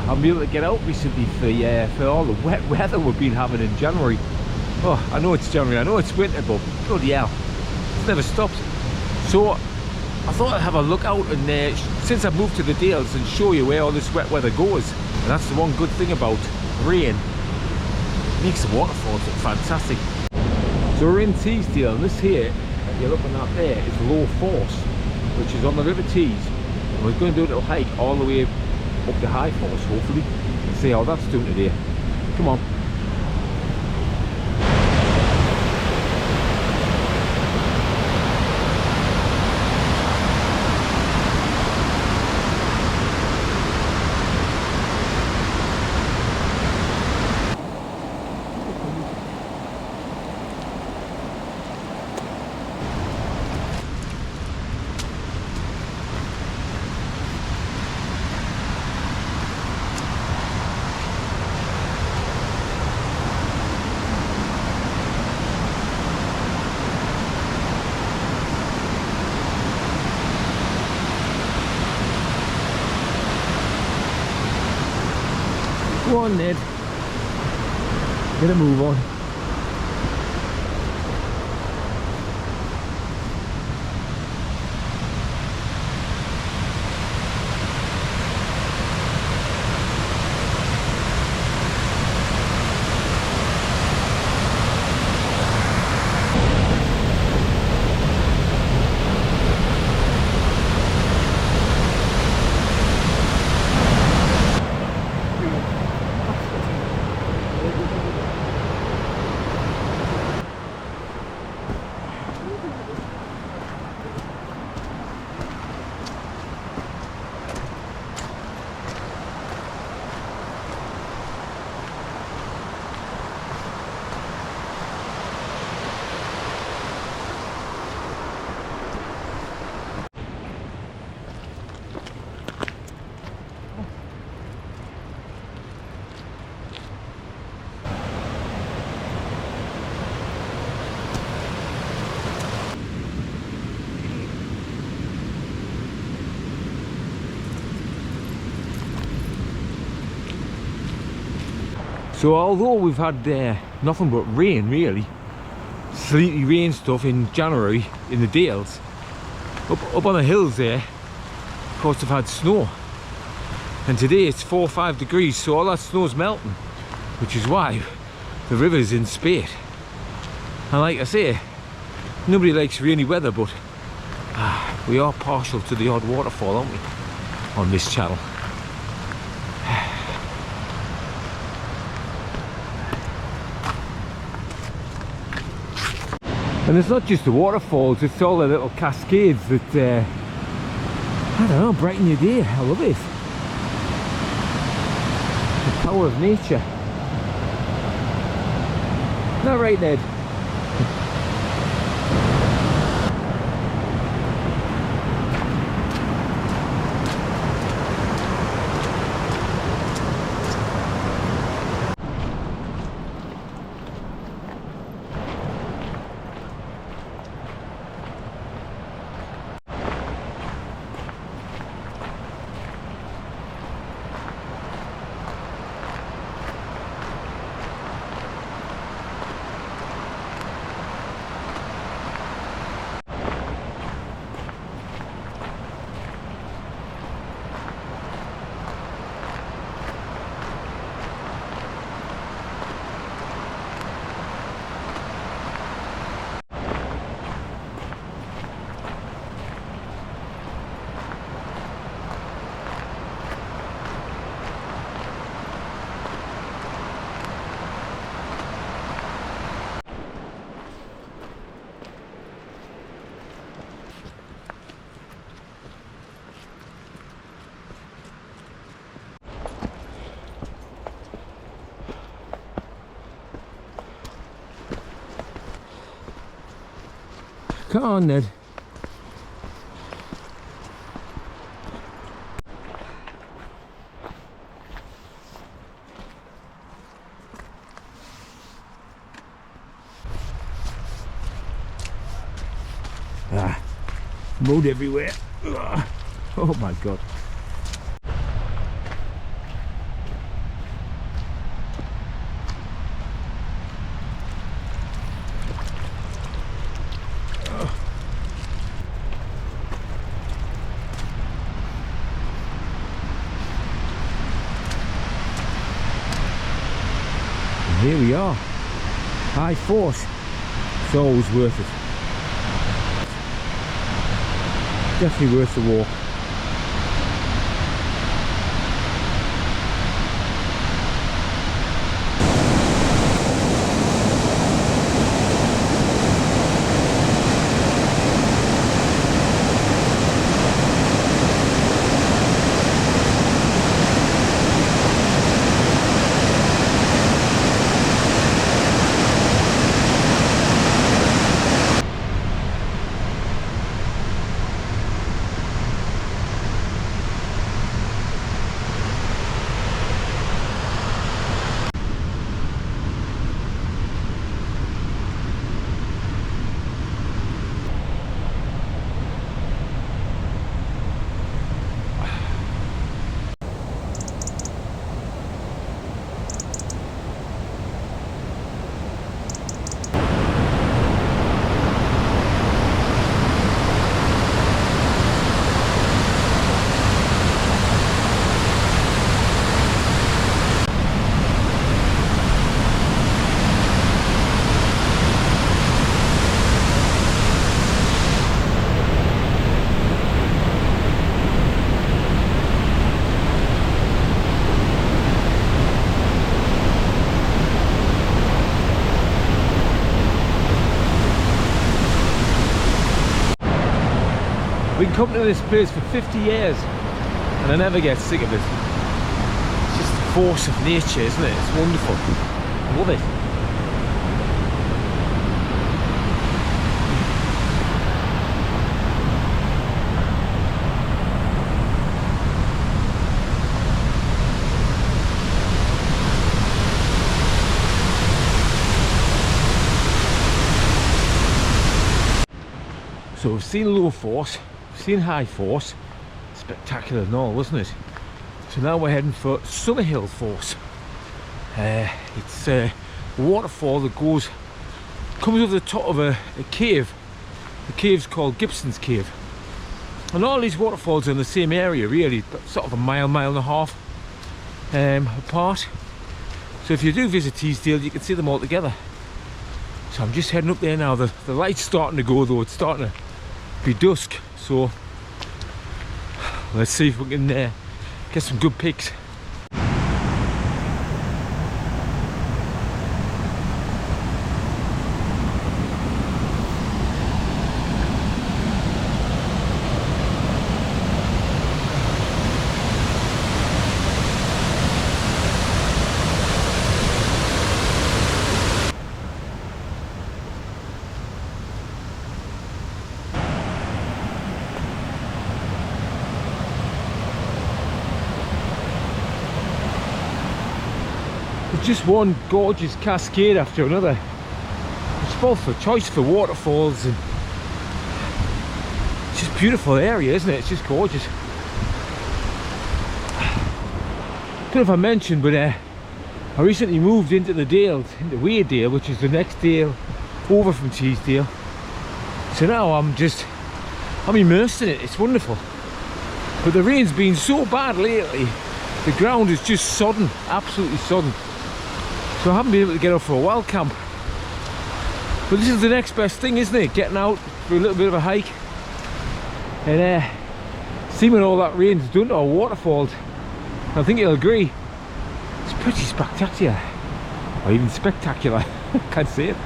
I've been able to get out recently for all the wet weather we've been having in January. Oh, I know it's January, I know it's winter, but bloody hell, it's never stopped. So I thought I'd have a look out and since I've moved to the Dales, and show you where all this wet weather goes. And that's the one good thing about rain, it makes the waterfalls look fantastic. So we're in Teesdale, and this here that you're looking at there is Low Force, which is on the River Tees. And we're going to do a little hike all the way up to High Force, hopefully, and see how that's doing today. Come on. Go on, Ned. Get a move on. So although we've had nothing but rain, really, sleety rain stuff in January in the Dales, up on the hills there, of course they've had snow. And today it's 4 or 5 degrees, so all that snow's melting, which is why the river's in spate. And like I say, nobody likes rainy weather, but we are partial to the odd waterfall, aren't we, on this channel. And it's not just the waterfalls, it's all the little cascades that, I don't know, brighten your day. I love it. The power of nature. Isn't that right, Ned? Come on, Ned. Ah, mud everywhere. Ugh. Oh my God. Here we are, high force. It's always worth it. Definitely worth the walk. Been coming to this place for 50 years and I never get sick of it. It's just the force of nature, isn't it? It's wonderful. I love it. So we've seen low force, we've seen high force, spectacular and all, wasn't it? So now we're heading for Summerhill force. It's a waterfall that comes over the top of a cave. The cave's called Gibson's Cave. And all these waterfalls are in the same area really, sort of a mile and a half apart. So if you do visit Teesdale, you can see them all together. So I'm just heading up there now. The light's starting to go though, it's starting to be dusk, so let's see if we can get some good pics. Just one gorgeous cascade after another. It's both a choice for waterfalls and it's just a beautiful area, isn't it? It's just gorgeous. I don't know if I mentioned, but I recently moved into the Dales, into Weardale, which is the next dale over from Teesdale. So now I'm immersed in it. It's wonderful. But the rain's been so bad lately, the ground is just sodden, absolutely sodden. So I haven't been able to get out for a wild camp. But this is the next best thing, isn't it? Getting out for a little bit of a hike. And seeing when all that rain's done to our waterfalls. I think you'll agree. It's pretty spectacular. Or even spectacular. Can't say it.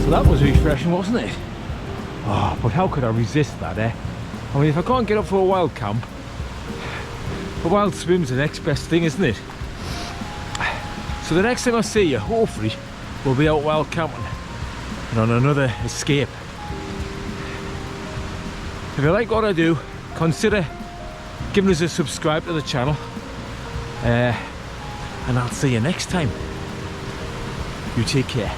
So that was refreshing, wasn't it? Oh, but how could I resist that, eh? I mean, if I can't get up for a wild camp, a wild swim's the next best thing, isn't it? So the next time I see you, hopefully, we'll be out wild camping and on another escape. If you like what I do, consider giving us a subscribe to the channel. And I'll see you next time. You take care.